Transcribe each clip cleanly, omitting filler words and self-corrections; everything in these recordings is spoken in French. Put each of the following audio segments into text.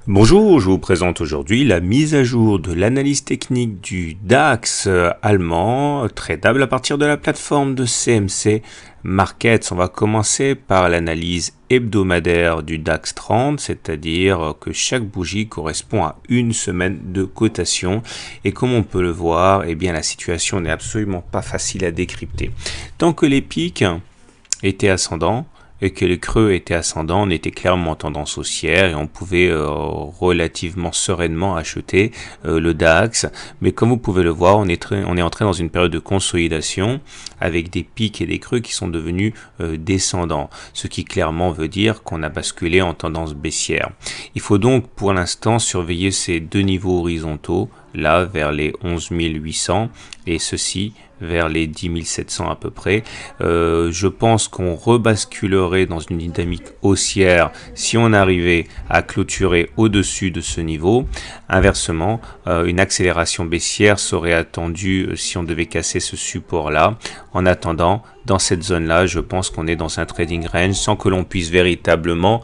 Bonjour, je vous présente aujourd'hui la mise à jour de l'analyse technique du DAX allemand, tradable à partir de la plateforme de CMC Markets. On va commencer par l'analyse hebdomadaire du DAX 30, c'est-à-dire que chaque bougie correspond à une semaine de cotation. Et comme on peut le voir, eh bien la situation n'est absolument pas facile à décrypter. Tant que les pics étaient ascendants, et que les creux étaient ascendants, on était clairement en tendance haussière et on pouvait relativement sereinement acheter le DAX. Mais comme vous pouvez le voir, on est entré dans une période de consolidation avec des pics et des creux qui sont devenus descendants, ce qui clairement veut dire qu'on a basculé en tendance baissière. Il faut donc pour l'instant surveiller ces deux niveaux horizontaux, là vers les 11 800 et ceci vers les 10 700 à peu près. Je pense qu'on rebasculerait dans une dynamique haussière si on arrivait à clôturer au-dessus de ce niveau. Inversement, une accélération baissière serait attendue si on devait casser ce support-là. En attendant, dans cette zone-là, je pense qu'on est dans un trading range sans que l'on puisse véritablement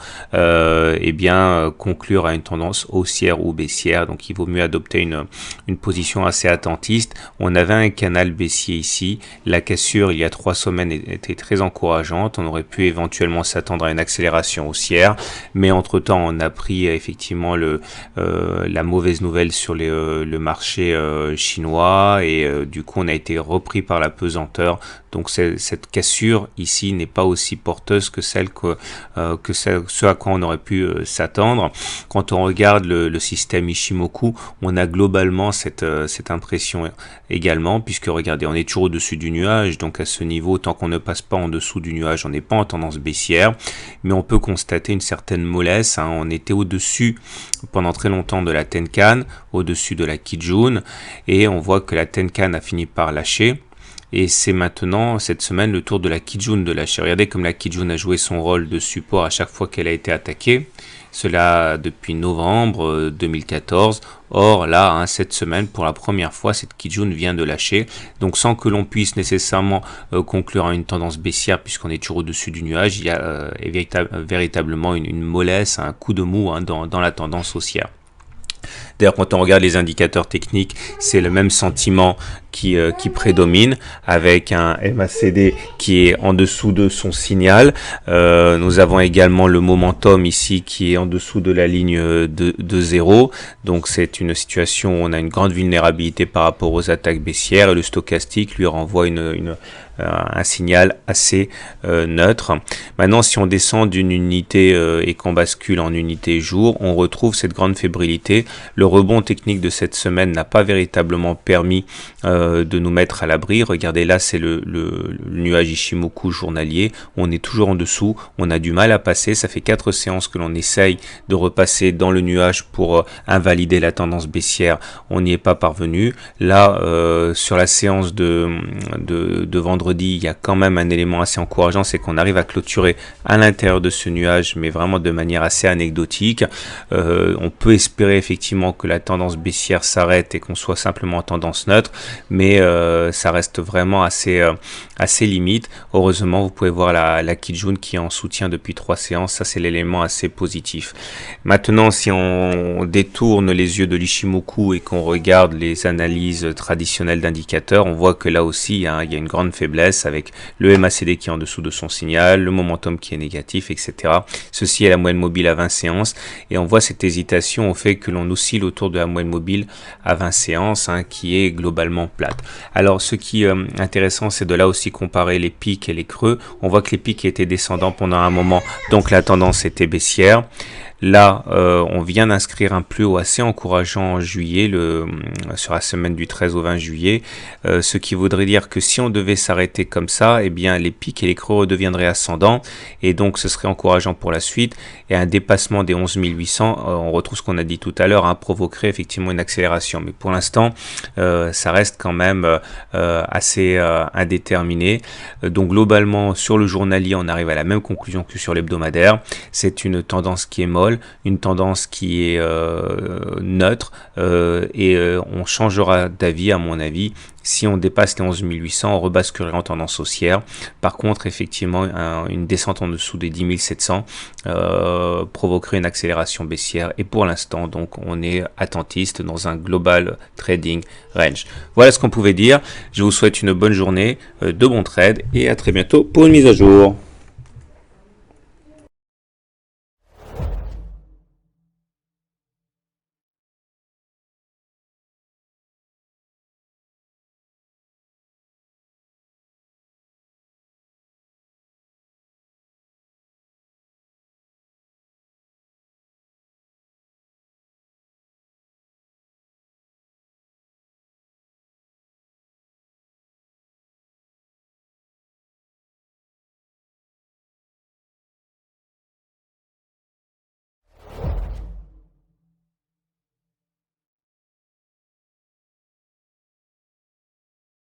conclure à une tendance haussière ou baissière. Donc il vaut mieux adopter une position assez attentiste. On avait un canal baissier ici. La cassure il y a 3 semaines était très encourageante. On aurait pu éventuellement s'attendre à une accélération haussière. Mais entre-temps, on a pris effectivement la mauvaise nouvelle sur le marché chinois et du coup on a été repris par la pesanteur. Donc cette cassure ici n'est pas aussi porteuse que ce à quoi on aurait pu s'attendre. Quand on regarde le système Ichimoku, on a globalement cette impression également, puisque regardez, on est toujours au-dessus du nuage, donc à ce niveau, tant qu'on ne passe pas en dessous du nuage, on n'est pas en tendance baissière, mais on peut constater une certaine mollesse. On était au-dessus pendant très longtemps de la Tenkan, au-dessus de la Kijun, et on voit que la Tenkan a fini par lâcher. Et c'est maintenant, cette semaine, le tour de la Kijun de lâcher. Regardez comme la Kijun a joué son rôle de support à chaque fois qu'elle a été attaquée. Cela depuis novembre 2014. Or là, cette semaine, pour la première fois, cette Kijun vient de lâcher. Donc sans que l'on puisse nécessairement conclure à une tendance baissière, puisqu'on est toujours au-dessus du nuage, il y a véritablement une mollesse, un coup de mou dans la tendance haussière. D'ailleurs, quand on regarde les indicateurs techniques, c'est le même sentiment qui prédomine, avec un MACD qui est en dessous de son signal. Nous avons également le momentum ici qui est en dessous de la ligne de 0. Donc c'est une situation où on a une grande vulnérabilité par rapport aux attaques baissières et le stochastique lui renvoie un signal assez neutre. Maintenant, si on descend d'une unité et qu'on bascule en unité jour, on retrouve cette grande fébrilité. Le rebond technique de cette semaine n'a pas véritablement permis de nous mettre à l'abri. Regardez là, c'est le nuage Ichimoku journalier. On est toujours en dessous. On a du mal à passer. Ça fait 4 séances que l'on essaye de repasser dans le nuage pour invalider la tendance baissière. On n'y est pas parvenu. Là, sur la séance de vendredi, il y a quand même un élément assez encourageant, c'est qu'on arrive à clôturer à l'intérieur de ce nuage, mais vraiment de manière assez anecdotique. On peut espérer effectivement que la tendance baissière s'arrête et qu'on soit simplement en tendance neutre, mais ça reste vraiment assez limite. Heureusement, vous pouvez voir la Kijun qui est en soutien depuis 3 séances. Ça, c'est l'élément assez positif. Maintenant, si on détourne les yeux de l'Ichimoku et qu'on regarde les analyses traditionnelles d'indicateurs, on voit que là aussi, il y a une grande faiblesse avec le MACD qui est en dessous de son signal, le momentum qui est négatif, etc. Ceci est la moyenne mobile à 20 séances et on voit cette hésitation au fait que l'on oscille autour de la moyenne mobile à 20 séances qui est globalement plate. Alors ce qui est intéressant, c'est de là aussi comparer les pics et les creux. On voit que les pics étaient descendants pendant un moment, donc la tendance était baissière. Là, on vient d'inscrire un plus haut assez encourageant en juillet, sur la semaine du 13 au 20 juillet, ce qui voudrait dire que si on devait s'arrêter comme ça, eh bien les pics et les creux redeviendraient ascendants, et donc ce serait encourageant pour la suite, et un dépassement des 11 800, on retrouve ce qu'on a dit tout à l'heure, provoquerait effectivement une accélération, mais pour l'instant, ça reste quand même assez indéterminé. Donc globalement, sur le journalier, on arrive à la même conclusion que sur l'hebdomadaire, c'est une tendance qui est molle, vol, une tendance qui est neutre et on changera d'avis à mon avis. Si on dépasse les 11 800, on rebasculerait en tendance haussière. Par contre, effectivement, une descente en dessous des 10 700 provoquerait une accélération baissière. Et pour l'instant, donc, on est attentiste dans un global trading range. Voilà ce qu'on pouvait dire. Je vous souhaite une bonne journée, de bons trades et à très bientôt pour une mise à jour.